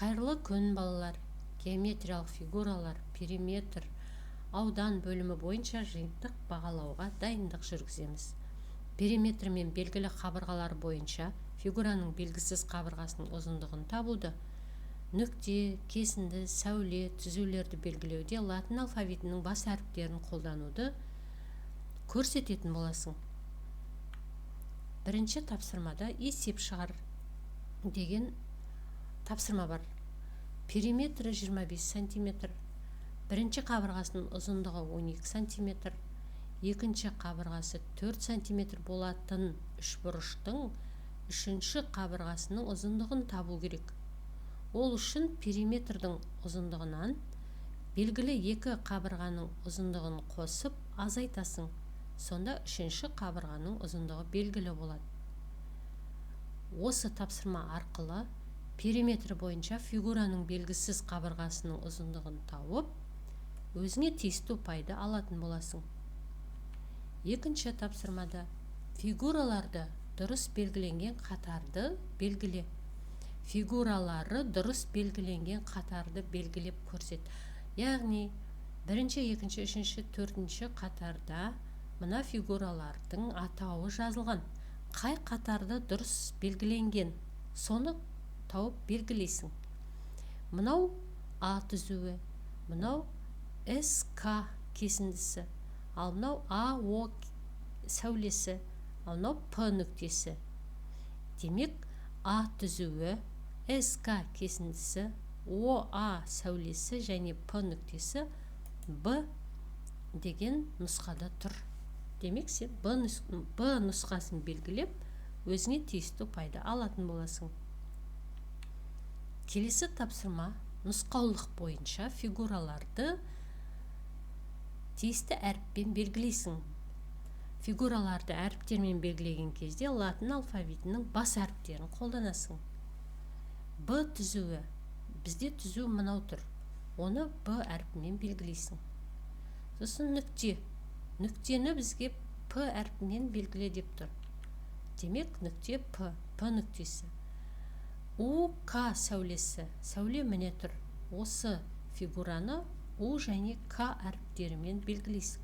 Қайырлы күн балалар. Геометриялық фигуралар, периметр, аудан бөлімі бойынша жиынтық бағалауға дайындық жүргіземіз. Периметрмен белгілі қабырғалар бойынша фигураның белгісіз қабырғасының ұзындығын табуды, нүкте, кесінді, сәуле, түзулерді белгілеуде латын алфавитінің бас әріптерін қолдануды көрсететін боласың. Бірінші тапсырмада есеп шығар деген тапсырма бар. Периметрі 25 см, бірінші қабырғасының ұзындығы 12 см, екінші қабырғасы 4 см болатын үшбұрыштың үшінші қабырғасының ұзындығын табу керек. Ол үшін периметрдің ұзындығынан белгілі екі қабырғаның ұзындығын қосып азайтасың. Сонда үшінші қабырғаның ұзындығы белгілі болады. Осы тапсырма арқылы периметр бойынша фигураның белгісіз қабырғасының ұзындығын тауып, өзіңе тиісті ұпайды алатын боласың. Екінші тапсырмада фигураларды дұрыс белгіленген қатарды белгіле. Фигуралары дұрыс белгіленген қатарды белгілеп көрсет. Яғни, бірінші, екінші, үшінші, төртінші қатарда мына фигуралардың атауы жазылған. Қай қатарды дұрыс белгіленген, соны тауып белгілейсің. Мынау А түзуі, мынау СК кесіндісі, ал мынау АО сәулесі, ал мынау П нүктесі. Демек, А түзуі, СК кесіндісі, ОА сәулесі және П нүктесі Б деген нұсқада тұр. Демек, сен Б нұсқасын белгілеп, өзіңе тиісті ұпайды алатын боласың. Келесі тапсырма нұсқаулық бойынша фигураларды тиісті әріппен белгілейсің. Фигураларды әріптермен белгілеген кезде латын алфавитінің бас әріптерін қолданасың. Б түзуі, бізде түзу мынау тұр. Оны Б әріпімен белгілейсің. Сосын нүкте. Нүктені бізге П әріпімен белгіле деп тұр. Демек, нүкте П нүктесі. УК сәулесі, сәуле міне тұр. Осы фигураны У және К әріптерімен белгілейсің.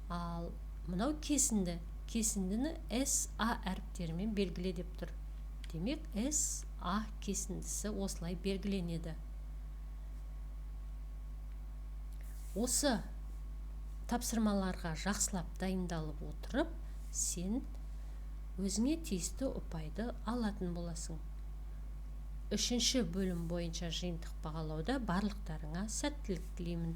Ал мынау кесінді. Кесіндіні СА әріптерімен белгіле деп тұр. Демек, СА кесіндісі осылай белгіленеді. Осы тапсырмаларға жақсылап дайындалып отырып, сен өзіңе тиісті ұпайды алатын боласың. Үшінші бөлім бойынша жиынтық бағалауда барлықтарыңа сәттілік тілеймін.